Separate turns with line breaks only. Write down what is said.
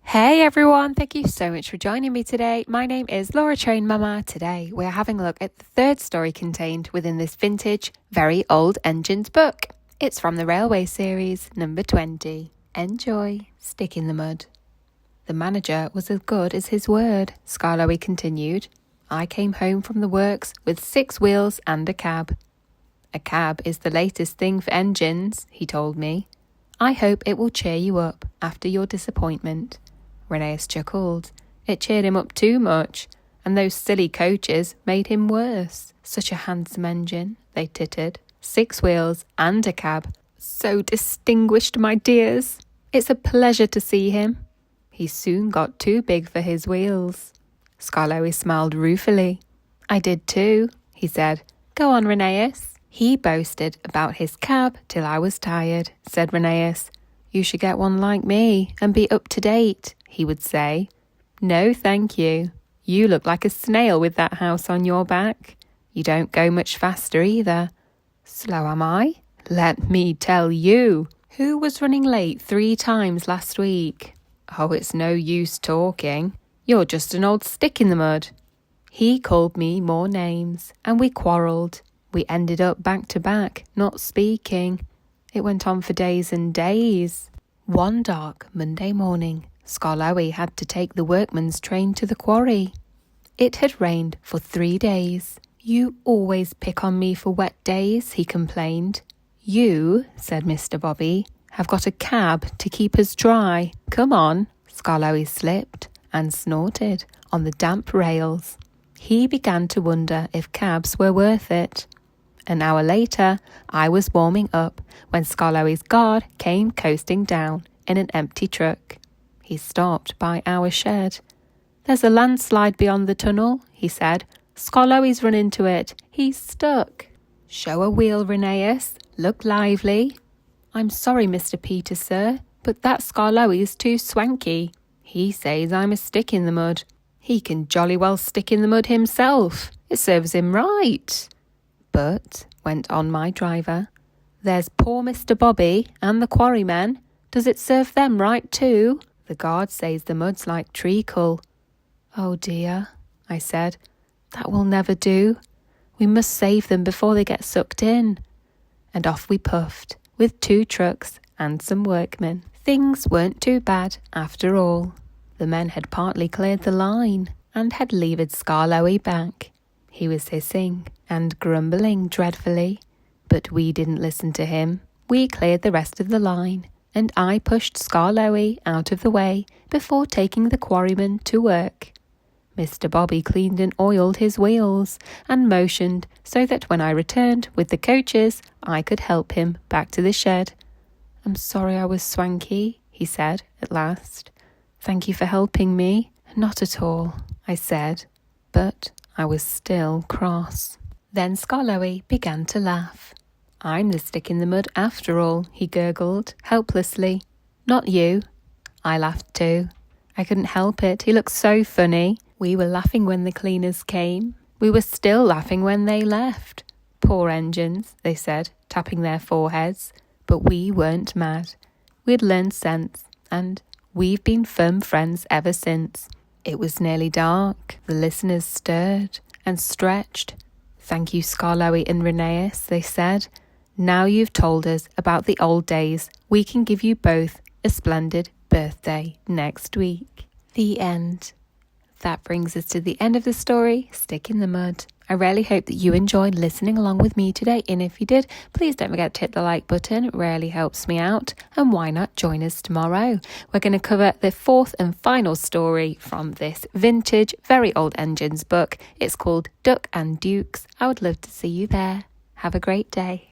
Hey everyone, thank you so much for joining me today. My name is Laura Train Mama. Today we're having a look at the third story contained within this vintage, very old engines book. It's from the Railway series, number 20. Enjoy. Stick in the mud. The manager was as good as his word, Skarloey continued. I came home from the works with 6 wheels and a cab. A cab is the latest thing for engines, he told me. I hope it will cheer you up after your disappointment. Rheneas chuckled. It cheered him up too much, and those silly coaches made him worse. Such a handsome engine, they tittered. 6 wheels and a cab. So distinguished, my dears. It's a pleasure to see him. He soon got too big for his wheels. Skarloey smiled ruefully. I did too, he said. Go on, Rheneas. He boasted about his cab till I was tired, said Rheneas. You should get one like me and be up to date, he would say. No, thank you. You look like a snail with that house on your back. You don't go much faster either. Slow am I? Let me tell you. Who was running late 3 times last week? Oh, it's no use talking. You're just an old stick in the mud. He called me more names, and we quarrelled. We ended up back to back, not speaking. It went on for days and days. One dark Monday morning, Skarloey had to take the workman's train to the quarry. It had rained for 3 days. You always pick on me for wet days, he complained. You, said Mr. Bobby, have got a cab to keep us dry. Come on. Skarloey slipped and snorted on the damp rails. He began to wonder if cabs were worth it. An hour later, I was warming up when Skarloey's guard came coasting down in an empty truck. He stopped by our shed. There's a landslide beyond the tunnel, he said. Skarloey's run into it. He's stuck. Show a wheel, Rheneas. Look lively. I'm sorry, Mr. Peter, sir, but that Skarloey's too swanky. He says I'm a stick in the mud. He can jolly well stick in the mud himself. It serves him right. But, went on my driver, there's poor Mr. Bobby and the quarrymen. Does it serve them right too? The guard says the mud's like treacle. Oh dear, I said, that will never do. We must save them before they get sucked in. And off we puffed, with 2 trucks and some workmen. Things weren't too bad after all. The men had partly cleared the line and had levered Skarloey back. He was hissing and grumbling dreadfully, but we didn't listen to him. We cleared the rest of the line, and I pushed Skarloey out of the way before taking the quarryman to work. Mr. Bobby cleaned and oiled his wheels and motioned so that when I returned with the coaches, I could help him back to the shed. I'm sorry I was swanky, he said at last. Thank you for helping me. Not at all, I said, but I was still cross. Then Skarloey began to laugh. I'm the stick in the mud after all, he gurgled helplessly. Not you. I laughed too. I couldn't help it. He looked so funny. We were laughing when the cleaners came. We were still laughing when they left. Poor engines, they said, tapping their foreheads. But we weren't mad. We'd learned sense, and we've been firm friends ever since. It was nearly dark. The listeners stirred and stretched. Thank you, Skarloey and Rheneas, they said. Now you've told us about the old days, we can give you both a splendid birthday next week. The end. That brings us to the end of the story, Stick in the Mud. I really hope that you enjoyed listening along with me today, and if you did, please don't forget to hit the like button. It really helps me out. And why not join us tomorrow? We're going to cover the 4th and final story from this vintage, very old engines book. It's called Duck and Dukes. I would love to see you there. Have a great day.